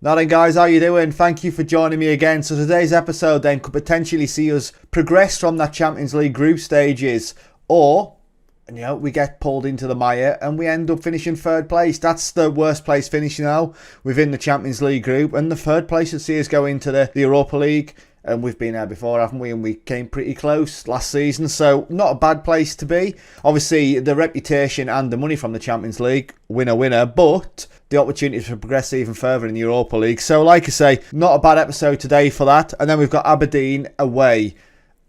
Now then guys, how you doing? Thank you for joining me again. So today's episode then could potentially see us progress from that Champions League group stages, or we get pulled into the mire and we end up finishing third place. That's the worst place finish now within the Champions League group, and the third place should see us go into the Europa League. And we've been there before, haven't we? And we came pretty close last season, so not a bad place to be. Obviously, the reputation and the money from the Champions League, winner, but the opportunity to progress even further in the Europa League. So, like I say, not a bad episode today for that. And then we've got Aberdeen away.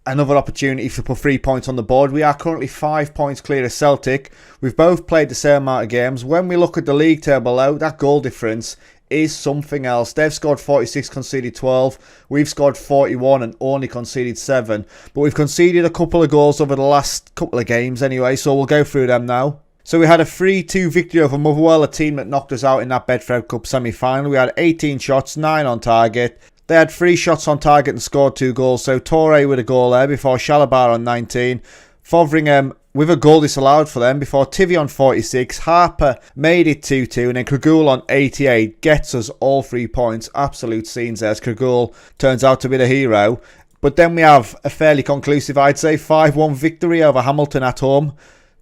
Another opportunity to put 3 points on the board. We are currently 5 points clear of Celtic. We've both played the same amount of games. When we look at the league table though, that goal difference is something else. They've scored 46, conceded 12. We've scored 41 and only conceded 7. But we've conceded a couple of goals over the last couple of games anyway, so we'll go through them now. So we had a 3-2 victory over Motherwell, a team that knocked us out in that Bedford Cup semi-final. We had 18 shots, 9 on target. They had 3 shots on target and scored 2 goals. So Torre with a goal there before Shalabar on 19. Fotheringham with a goal disallowed for them before Tivy on 46. Harper made it 2-2, and then Kragul on 88 gets us all 3 points. Absolute scenes there as Kragul turns out to be the hero. But then we have a fairly conclusive, I'd say, 5-1 victory over Hamilton at home.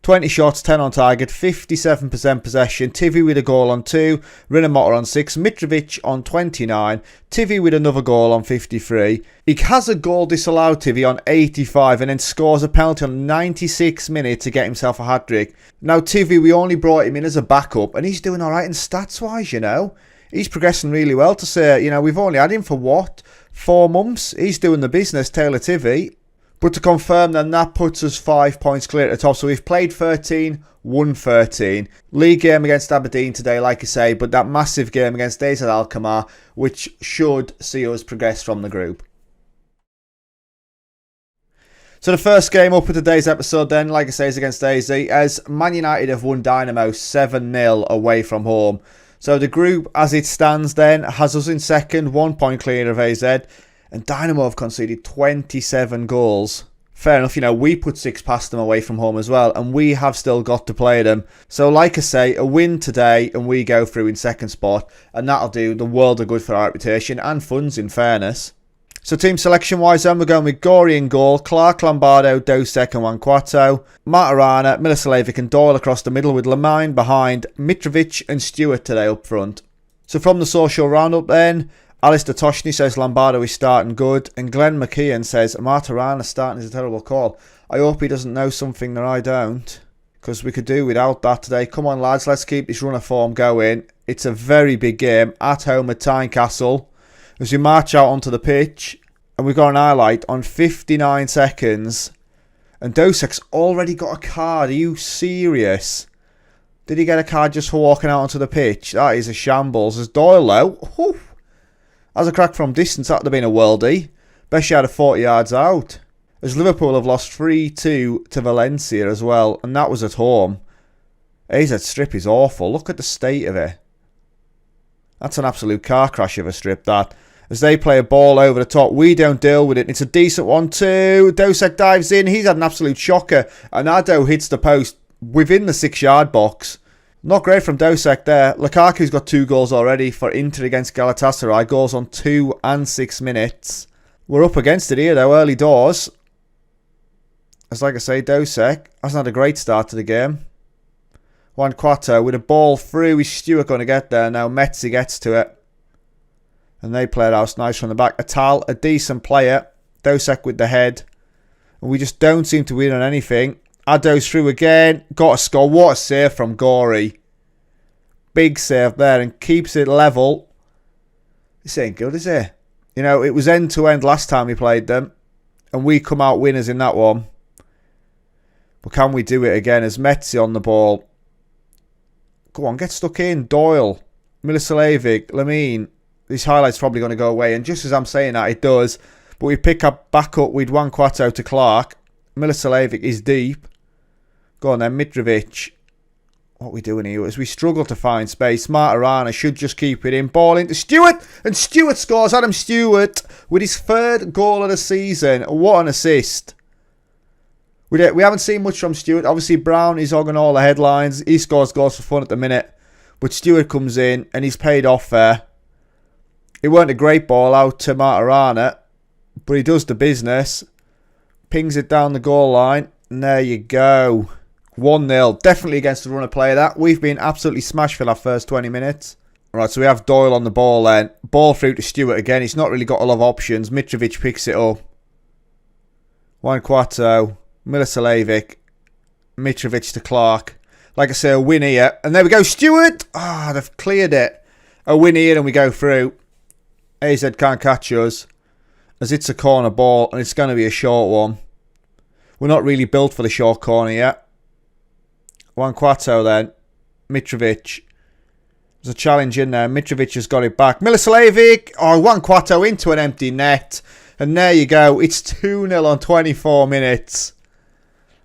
20 shots, 10 on target, 57% possession. Tivy with a goal on 2, Rinomota on 6, Mitrovic on 29, Tivy with another goal on 53. He has a goal disallowed, Tivy, on 85, and then scores a penalty on 96 minutes to get himself a hat-trick. Now Tivy, we only brought him in as a backup, and he's doing alright in stats-wise, He's progressing really well to say, we've only had him for 4 months? He's doing the business, Taylor Tivy. But to confirm, then that puts us 5 points clear at the top. So we've played 13, won 13. League game against Aberdeen today, like I say, but that massive game against AZ Alkmaar, which should see us progress from the group. So the first game up with today's episode then, like I say, is against AZ, as Man United have won Dynamo 7-0 away from home. So the group, as it stands then, has us in second, 1 point clear of AZ. And Dynamo have conceded 27 goals. Fair enough, we put 6 past them away from home as well, and we have still got to play them. So like I say, a win today and we go through in second spot, and that'll do the world of good for our reputation and funds, in fairness. So team selection wise then, we're going with Gori in goal, Clark, Lombardo, Dosek and Wanquato, Matarana, Milicevic and Doyle across the middle, with Lemine behind, Mitrovic and Stewart today up front. So from the social roundup then, Alistair Toshny says Lombardo is starting good, and Glenn McKeon says Martirana starting is a terrible call. I hope he doesn't know something that I don't, because we could do without that today. Come on lads, let's keep this run of form going. It's a very big game at home at Tynecastle as we march out onto the pitch, and we've got an highlight on 59 seconds, and Dosek's already got a card. Are you serious? Did he get a card just for walking out onto the pitch? That is a shambles. As Doyle though, whew, as a crack from distance, that would have been a worldie. Bet she had a 40 yards out. As Liverpool have lost 3-2 to Valencia as well, and that was at home. AZ strip is awful. Look at the state of it. That's an absolute car crash of a strip, that. As they play a ball over the top, we don't deal with it. It's a decent one too. Dosek dives in. He's had an absolute shocker. And Ado hits the post within the 6-yard box. Not great from Dosek there. Lukaku's got 2 goals already for Inter against Galatasaray. Goals on 2 and 6 minutes. We're up against it here though, early doors. As like I say, Dosek hasn't had a great start to the game. Wanquato with a ball through. Is Stewart going to get there? Now Metzi gets to it. And they play it out nice from the back. Atal, a decent player. Dosek with the head. And we just don't seem to win on anything. Ado's through again. Got a score. What a save from Gori. Big save there and keeps it level. This ain't good, is it? It was end to end last time we played them. And we come out winners in that one. But can we do it again? As Metzi on the ball. Go on, get stuck in. Doyle. Milicevic. Lemine. This highlight's probably going to go away. And just as I'm saying that, it does. But we pick up back up with Wanquato to Clark. Milicevic is deep. Go on then, Mitrovic. What are we doing here? As we struggle to find space, Martirana should just keep it in. Ball into Stewart. And Stewart scores. Adam Stewart with his 3rd goal of the season. What an assist. We haven't seen much from Stewart. Obviously, Brown is hogging all the headlines. He scores goals for fun at the minute. But Stewart comes in and he's paid off there. It weren't a great ball out to Matarana, but he does the business. Pings it down the goal line. And there you go. 1-0. Definitely against the run of play that. We've been absolutely smashed for that first 20 minutes. Right, so we have Doyle on the ball then. Ball through to Stewart again. He's not really got a lot of options. Mitrovic picks it up. Juan Cuato. Milicevic. Mitrovic to Clark. Like I say, a win here. And there we go. Stewart! Ah, they've cleared it. A win here and we go through. AZ can't catch us. As it's a corner ball and it's going to be a short one. We're not really built for the short corner yet. Juan Cuato then. Mitrovic. There's a challenge in there. Mitrovic has got it back. Milicevic. Oh, Juan Cuato into an empty net. And there you go. It's 2-0 on 24 minutes.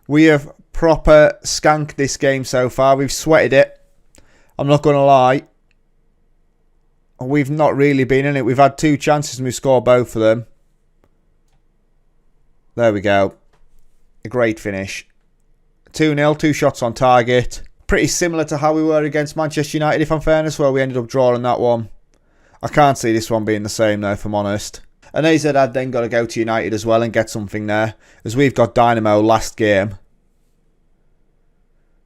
We have proper skanked this game so far. We've sweated it. I'm not going to lie. We've not really been in it. We've had 2 chances and we've scored both of them. There we go. A great finish. 2-0, 2 shots on target. Pretty similar to how we were against Manchester United, if I'm fairness, where we ended up drawing that one. I can't see this one being the same though, if I'm honest. And AZ had then got to go to United as well and get something there, as we've got Dynamo last game.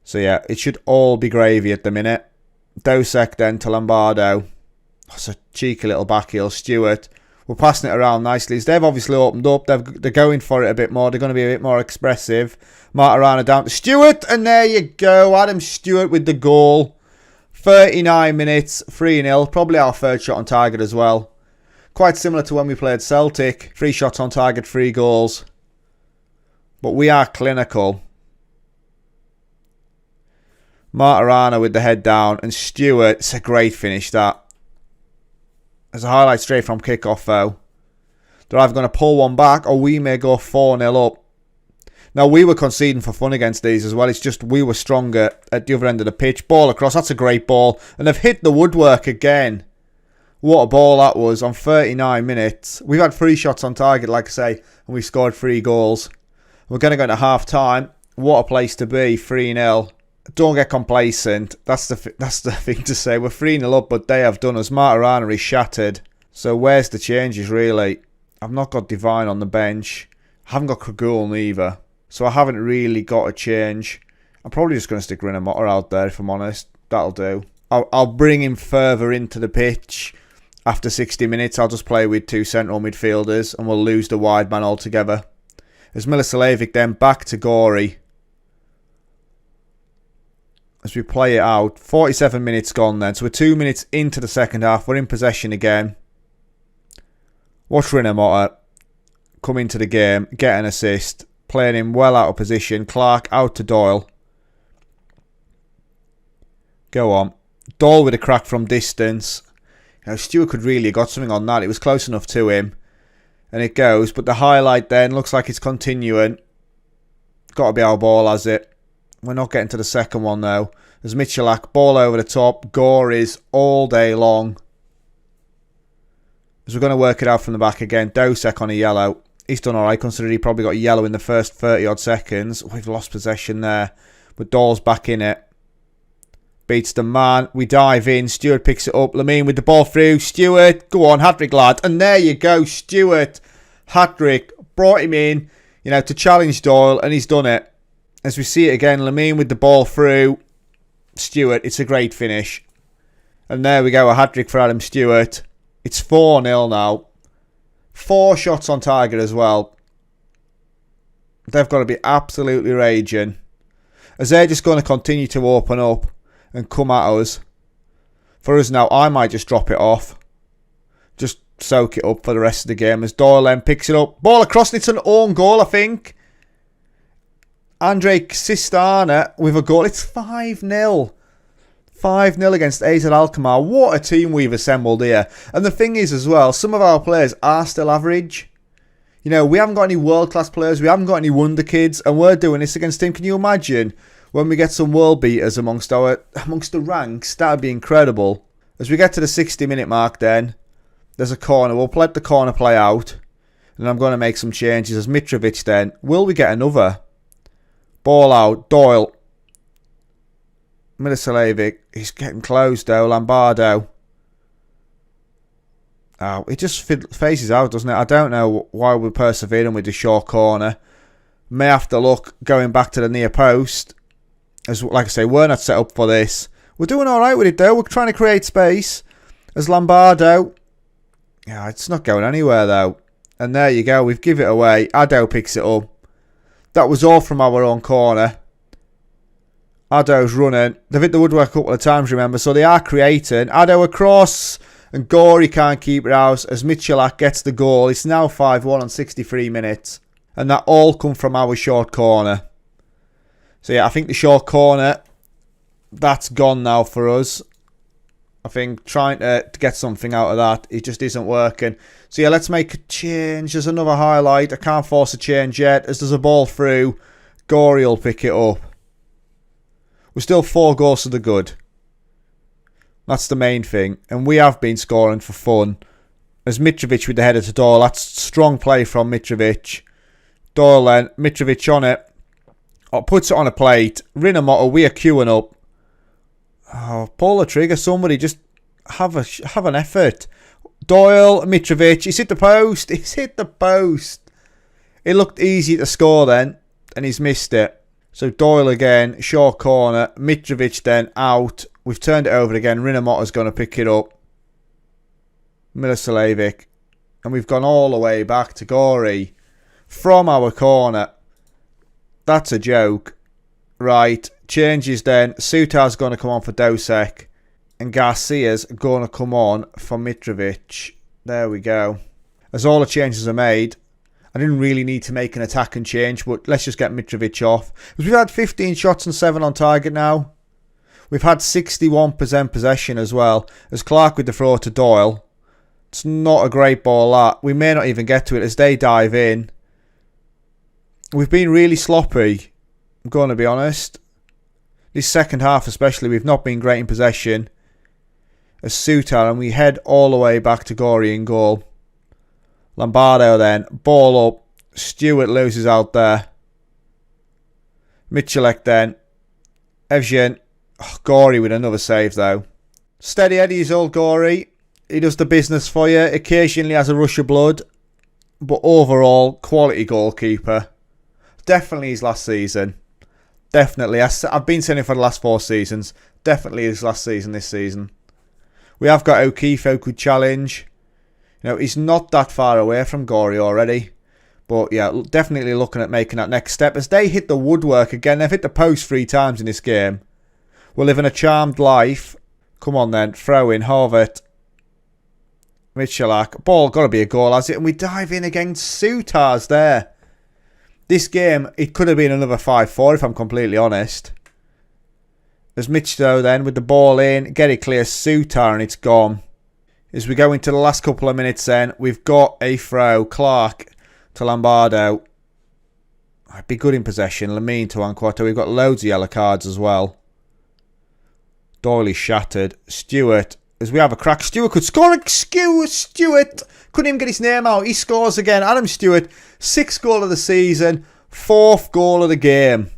So yeah, it should all be gravy at the minute. Dosek then to Lombardo. That's a cheeky little back heel. Stewart. We're passing it around nicely. They've obviously opened up. They're going for it a bit more. They're going to be a bit more expressive. Matarana down to Stewart. And there you go. Adam Stewart with the goal. 39 minutes. 3-0. Probably our third shot on target as well. Quite similar to when we played Celtic. 3 shots on target, 3 goals. But we are clinical. Matarana with the head down. And Stewart. It's a great finish, that. There's a highlight straight from kickoff though. They're either going to pull one back or we may go 4-0 up. Now we were conceding for fun against these as well. It's just we were stronger at the other end of the pitch. Ball across. That's a great ball. And they've hit the woodwork again. What a ball that was on 39 minutes. We've had 3 shots on target, like I say. And we've scored 3 goals. We're going to go into half time. What a place to be. 3-0. Don't get complacent. That's the thing to say. We're 3-0 up, but they have done us. Matarana is shattered. So where's the changes, really? I've not got Divine on the bench. I haven't got Kragul either. So I haven't really got a change. I'm probably just going to stick Rinamotta out there, if I'm honest. That'll do. I'll bring him further into the pitch. After 60 minutes, I'll just play with 2 central midfielders, and we'll lose the wide man altogether. As Milicevic then back to Gory. As we play it out. 47 minutes gone then. So we're 2 minutes into the second half. We're in possession again. Watch Rinamotta come into the game. Get an assist. Playing him well out of position. Clark out to Doyle. Go on. Doyle with a crack from distance. You know, Stewart could really have got something on that. It was close enough to him. And it goes. But the highlight then looks like it's continuing. Got to be our ball, has it? We're not getting to the second one though. There's Michalak, ball over the top. Gore is all day long. As we're going to work it out from the back again. Dosek on a yellow. He's done alright considering he probably got a yellow in the first 30 odd seconds. We've lost possession there. But Doyle's back in it. Beats the man. We dive in. Stewart picks it up. Lamine with the ball through. Stewart. Go on, hat-trick lad. And there you go. Stewart. Hat-trick. Brought him in, you know, to challenge Doyle. And he's done it. As we see it again, Lamine with the ball through. Stewart, it's a great finish. And there we go, a hat-trick for Adam Stewart. It's 4-0 now. 4 shots on target as well. They've got to be absolutely raging. As they're just going to continue to open up and come at us. For us now, I might just drop it off. Just soak it up for the rest of the game. As Doyle then picks it up. Ball across, and it's an own goal, I think. Andre Sistana with a goal. It's 5-0. 5-0 against AZ Alkmaar. What a team we've assembled here. And the thing is as well, some of our players are still average. You know, we haven't got any world-class players. We haven't got any wonder kids. And we're doing this against him. Can you imagine when we get some world beaters amongst the ranks? That would be incredible. As we get to the 60-minute mark then, there's a corner. We'll let the corner play out. And I'm going to make some changes. As Mitrovic then. Will we get another? Ball out. Doyle. Milicevic. He's getting close though. Lombardo. Oh, it just phases out, doesn't it? I don't know why we're persevering with the short corner. May have to look going back to the near post. As like I say, we're not set up for this. We're doing all right with it though. We're trying to create space. As Lombardo, yeah, it's not going anywhere though. And there you go. We've given it away. Addo picks it up. That was all from our own corner. Addo's running. They've hit the woodwork a couple of times, remember, so they are creating. Addo across. And Gorey can't keep it out as Michalak gets the goal. It's now 5-1 on 63 minutes. And that all come from our short corner. So yeah, I think the short corner, that's gone now for us. I think trying to get something out of that, it just isn't working. So yeah, let's make a change. There's another highlight. I can't force a change yet. As there's a ball through, Gorey will pick it up. We're still 4 goals to the good. That's the main thing. And we have been scoring for fun. As Mitrovic with the header to Doyle. That's strong play from Mitrovic. Doyle then. Mitrovic on it. Oh, puts it on a plate. Rinamoto, we are queuing up. Oh, pull the trigger. Somebody just have an effort. Doyle, Mitrovic. He's hit the post. He's hit the post. It looked easy to score then. And he's missed it. So Doyle again. Short corner. Mitrovic then out. We've turned it over again. Rinamoto's going to pick it up. Milosavljevic. And we've gone all the way back to Gorey. From our corner. That's a joke. Right. Changes then. Sutar's going to come on for Dosek. And Garcia's going to come on for Mitrovic. There we go. As all the changes are made. I didn't really need to make an attack and change. But let's just get Mitrovic off. Because we've had 15 shots and 7 on target now. We've had 61% possession as well. As Clark with the throw to Doyle. It's not a great ball that. We may not even get to it as they dive in. We've been really sloppy. I'm going to be honest. This second half especially, we've not been great in possession. As Sutar, and we head all the way back to Gorey in goal. Lombardo then. Ball up. Stewart loses out there. Michalak then. Evgen. Oh, Gorey with another save though. Steady Eddie is old Gorey. He does the business for you. Occasionally has a rush of blood. But overall, quality goalkeeper. Definitely his last season. Definitely. I've been saying it for the last 4 seasons. Definitely his last season this season. We have got O'Keefe who could challenge. You know, he's not that far away from Gorey already. But yeah, definitely looking at making that next step. As they hit the woodwork again. They've hit the post 3 times in this game. We're living a charmed life. Come on then. Throw in. Horvath. Michalak. Ball got to be a goal, has it? And we dive in against Sutar's there. This game, it could have been another 5-4 if I'm completely honest. There's Michto then with the ball in. Get it clear. Sutar and it's gone. As we go into the last couple of minutes then, we've got a throw. Clark to Lombardo. I'd be good in possession. Lamine to Anquato. We've got loads of yellow cards as well. Doyle shattered. Stewart. As we have a crack. Stewart could score. Stewart. Couldn't even get his name out. He scores again. Adam Stewart. 6th goal of the season. 4th goal of the game.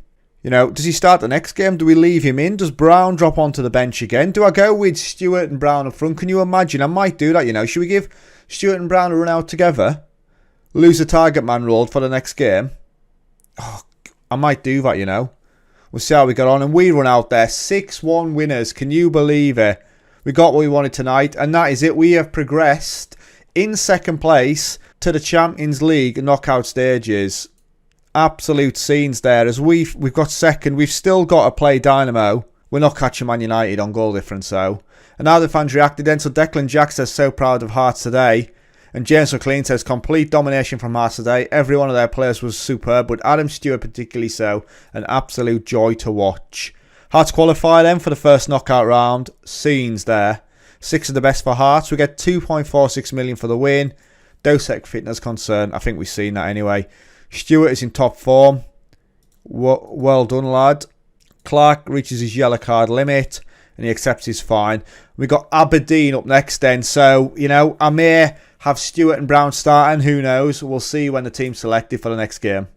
You know, does he start the next game? Do we leave him in? Does Brown drop onto the bench again? Do I go with Stewart and Brown up front? Can you imagine? I might do that, you know. Should we give Stewart and Brown a run out together? Lose a target man role for the next game? Oh, I might do that, you know. We'll see how we get on. And we run out there. 6-1 winners. Can you believe it? We got what we wanted tonight. And that is it. We have progressed in 2nd place to the Champions League knockout stages. Absolute scenes there. As we've got 2nd. We've still got to play Dynamo. We're not catching Man United on goal difference though. And now the fans reacted then. So Declan Jack says so proud of Hearts today. And James McLean says complete domination from Hearts today. Every one of their players was superb, but Adam Stewart particularly so. An absolute joy to watch. Hearts qualify then for the first knockout round. Scenes there. 6 of the best for Hearts. We get 2.46 million for the win. Dosek fitness concern. I think we've seen that anyway. Stewart is in top form. Well done, lad. Clark reaches his yellow card limit and he accepts his fine. We got Aberdeen up next then. So, you know, I may have Stewart and Brown starting. Who knows? We'll see when the team's selected for the next game.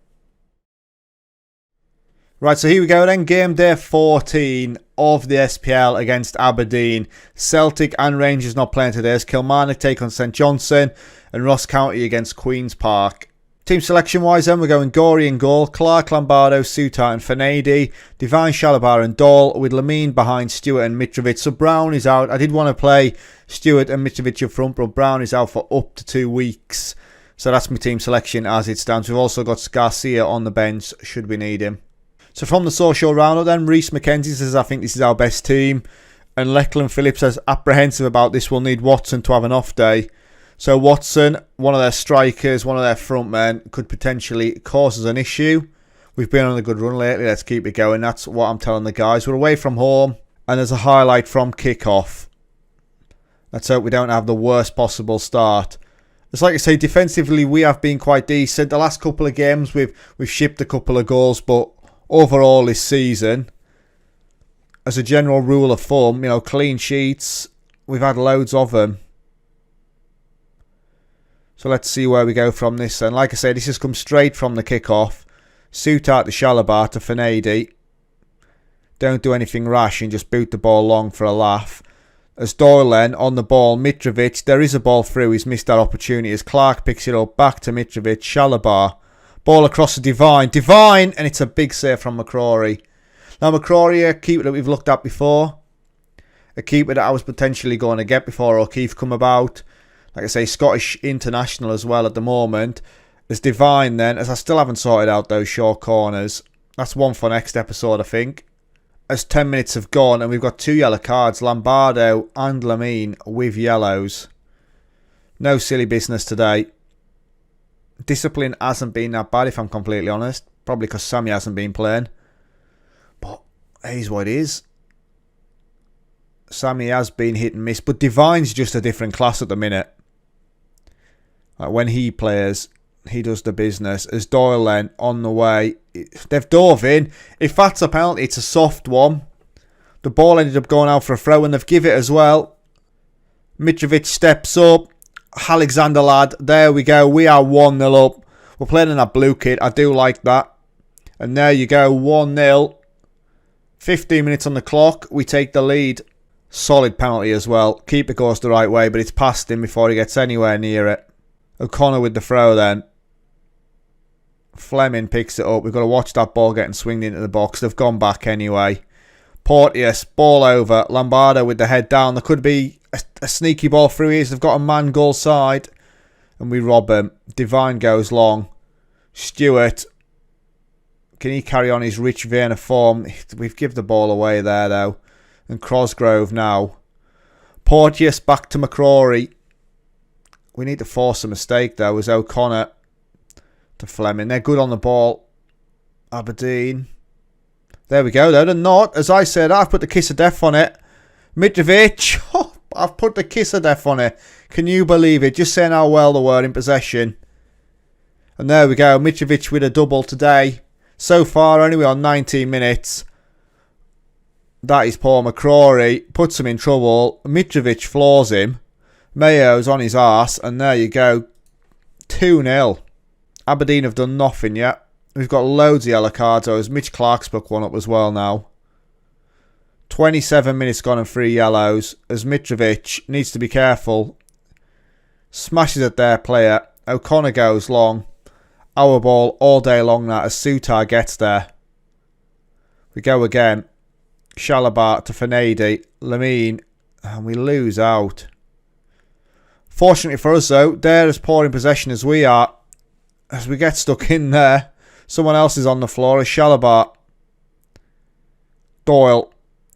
Right, so here we go then. Game day 14 of the SPL against Aberdeen. Celtic and Rangers not playing today as Kilmarnock take on St Johnstone and Ross County against Queen's Park. Team selection wise then, we're going Gorey in goal, Clark, Lombardo, Souttar and Fanady, Divine, Shalabar and Dahl, with Lamine behind Stewart and Mitrovic. So Brown is out. I did want to play Stewart and Mitrovic up front, but Brown is out for up to 2 weeks. So that's my team selection as it stands. We've also got Garcia on the bench should we need him. So from the social roundup then, Reece McKenzie says, I think this is our best team. And Lachlan Phillips says, apprehensive about this, we'll need Watson to have an off day. So Watson, one of their strikers, one of their front men, could potentially cause us an issue. We've been on a good run lately. Let's keep it going. That's what I'm telling the guys. We're away from home. And there's a highlight from kickoff. Let's hope we don't have the worst possible start. It's like I say, defensively we have been quite decent. The last couple of games we've shipped a couple of goals. But overall this season, as a general rule of thumb, clean sheets, we've had loads of them. So let's see where we go from this. And like I said, this has come straight from the kickoff. Souttar to Shalabar to Fanady. Don't do anything rash and just boot the ball long for a laugh. As Doyle then on the ball, Mitrovic. There is a ball through. He's missed that opportunity as Clark picks it up. Back to Mitrovic. Shalabar. Ball across to Divine. Divine! And it's a big save from McCrory. Now McCrory, a keeper that we've looked at before. A keeper that I was potentially going to get before O'Keefe come about. Like I say, Scottish international as well at the moment. There's Divine then, as I still haven't sorted out those short corners. That's one for next episode, I think. As 10 minutes have gone and we've got 2 yellow cards, Lombardo and Lamine with yellows. No silly business today. Discipline hasn't been that bad if I'm completely honest. Probably because Sammy hasn't been playing. But here's what it is. Sammy has been hit and miss, but Divine's just a different class at the minute. Like when he plays, he does the business. As Doyle then on the way, they've dove in. If that's a penalty, it's a soft one. The ball ended up going out for a throw and they've give it as well. Mitrovic steps up. Alexander lad, there we go. We are 1-0 up. We're playing in a blue kit. I do like that. And there you go, 1-0. 15 minutes on the clock. We take the lead. Solid penalty as well. Keeper goes the right way, but it's past him before he gets anywhere near it. O'Connor with the throw then. Fleming picks it up. We've got to watch that ball getting swinged into the box. They've gone back anyway. Porteous, ball over. Lombardo with the head down. There could be a sneaky ball through here. They've got a man goal side. And we rob him. Divine goes long. Stewart. Can he carry on his rich vein of form? We've given the ball away there though. And Cosgrove now. Porteous back to McCrory. We need to force a mistake though as O'Connor to Fleming. They're good on the ball. Aberdeen. There we go though. They're not. As I said, I've put the kiss of death on it. Mitrovic. Oh, I've put the kiss of death on it. Can you believe it? Just saying how well they were in possession. And there we go. Mitrovic with a double today. So far, anyway, on 19 minutes. That is Paul McCrory. Puts him in trouble. Mitrovic floors him. Mayo's on his arse. And there you go. 2-0. Aberdeen have done nothing yet. We've got loads of yellow cards. As Mitch Clark's put one up as well now. 27 minutes gone and 3 yellows. As Mitrovic needs to be careful. Smashes at their player. O'Connor goes long. Our ball all day long now as Souttar gets there. We go again. Shalabar to Fanady. Lamine. And we lose out. Fortunately for us though, they're as poor in possession as we are. As we get stuck in there. Someone else is on the floor as Shalabar. Doyle.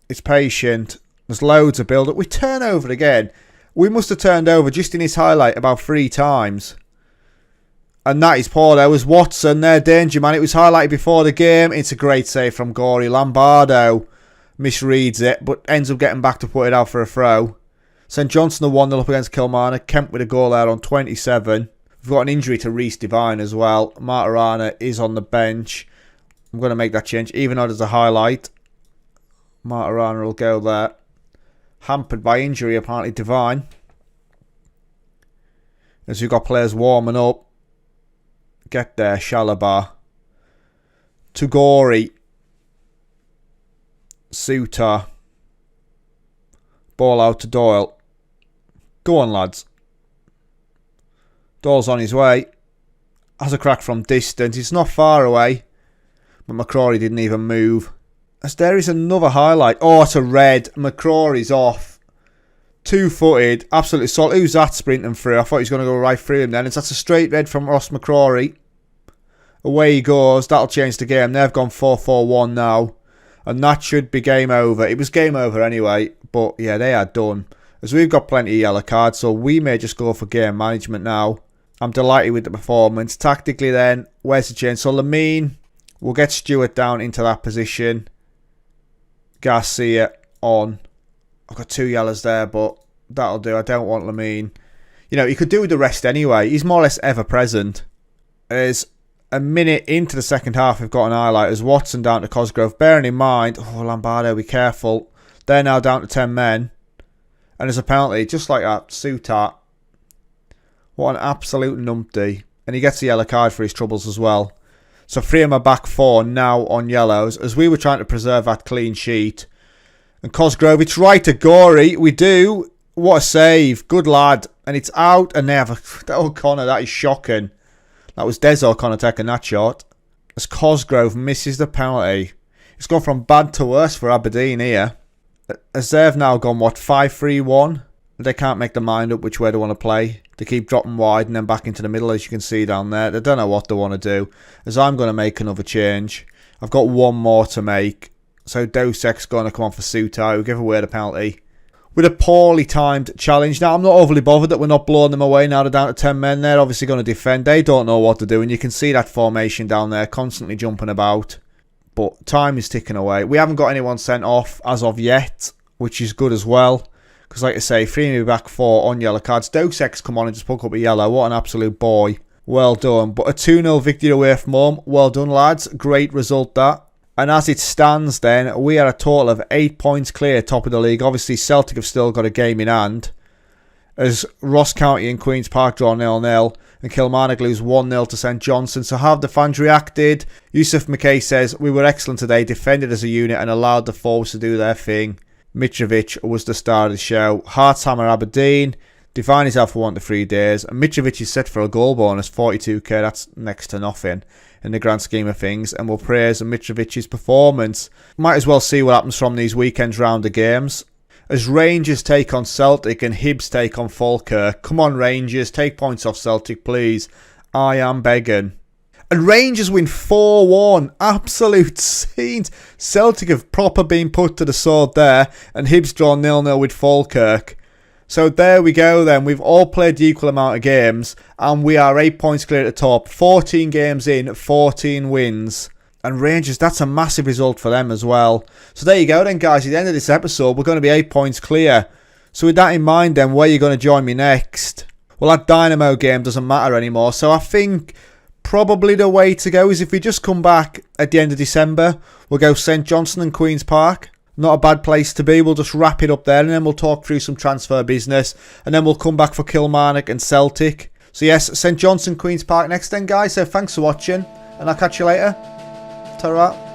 It's patient. There's loads of build up. We turn over again. We must have turned over just in his highlight about 3 times. And that is poor. There was Watson there. Danger man. It was highlighted before the game. It's a great save from Gorey. Lombardo misreads it. But ends up getting back to put it out for a throw. St Johnstone 1-0 up against Kilmarnock. Kemp with a goal there on 27. We've got an injury to Reece Divine as well. Martirana is on the bench. I'm going to make that change. Even though there's a highlight. Martirana will go there. Hampered by injury apparently Divine. As we've got players warming up. Get there, Shalabar. Tugori. Souttar. Ball out to Doyle. Go on, lads. Doyle's on his way. Has a crack from distance. It's not far away. But McCrory didn't even move. As there is another highlight. Oh, it's a red. McCrory's off. 2-footed. Absolutely solid. Who's that sprinting through? I thought he was going to go right through him then. That's a straight red from Ross McCrory. Away he goes. That'll change the game. They've gone 4-4-1 now. And that should be game over. It was game over anyway. But yeah, they are done. As we've got plenty of yellow cards. So we may just go for game management now. I'm delighted with the performance. Tactically then, where's the change? So Lamine will get Stewart down into that position. Garcia on. I've got 2 yellows there, but that'll do. I don't want Lamine. You know, he could do with the rest anyway. He's more or less ever present. There's a minute into the second half. We've got an highlight as Watson down to Cosgrove. Bearing in mind, oh, Lombardo, be careful. They're now down to 10 men. And there's a penalty, just like that. Sutat. What an absolute numpty. And he gets a yellow card for his troubles as well. So 3 of my back 4 now on yellows as we were trying to preserve that clean sheet. And Cosgrove, it's right to Gorey. We do. What a save. Good lad. And it's out. And they have that O'Connor. That is shocking. That was Des O'Connor taking that shot. As Cosgrove misses the penalty. It's gone from bad to worse for Aberdeen here. As they've now gone, what, 5-3-1? They can't make their mind up which way they want to play. They keep dropping wide and then back into the middle, as you can see down there. They don't know what they want to do. As I'm going to make another change. I've got one more to make. So Dosek's going to come on for Sutai, who give away the penalty. With a poorly timed challenge. Now, I'm not overly bothered that we're not blowing them away now they're down to 10 men. They're obviously going to defend. They don't know what to do. And you can see that formation down there constantly jumping about. But time is ticking away. We haven't got anyone sent off as of yet, which is good as well. Because like I say, 3 of my back 4 on yellow cards. Dosek's come on and just pick up a yellow. What an absolute boy. Well done. But a 2-0 victory away from home. Well done, lads. Great result, that. And as it stands then, we are a total of 8 points clear, top of the league. Obviously, Celtic have still got a game in hand. As Ross County and Queen's Park draw 0-0. And Kilmarnock lose 1-0 to St Johnstone. So how have the fans reacted? Yusuf McKay says, we were excellent today, defended as a unit and allowed the forwards to do their thing. Mitrovic was the star of the show. Hearts hammer Aberdeen. Define himself for 1 to 3 days. And Mitrovic is set for a goal bonus, 42k. That's next to nothing in the grand scheme of things. And we'll praise Mitrovic's performance. Might as well see what happens from these weekends round of games. As Rangers take on Celtic and Hibs take on Falkirk. Come on, Rangers. Take points off Celtic, please. I am begging. And Rangers win 4-1. Absolute scenes. Celtic have proper been put to the sword there. And Hibs draw 0-0 with Falkirk. So there we go then. We've all played the equal amount of games. And we are 8 points clear at the top. 14 games in, 14 wins. And Rangers, that's a massive result for them as well. So there you go then, guys. At the end of this episode, we're going to be 8 points clear. So with that in mind then, where are you going to join me next? Well, that Dynamo game doesn't matter anymore. So I think probably the way to go is if we just come back at the end of December, we'll go St Johnstone and Queen's Park. Not a bad place to be. We'll just wrap it up there and then we'll talk through some transfer business. And then we'll come back for Kilmarnock and Celtic. So yes, St Johnstone, Queen's Park next then, guys. So thanks for watching and I'll catch you later. Ta-ra.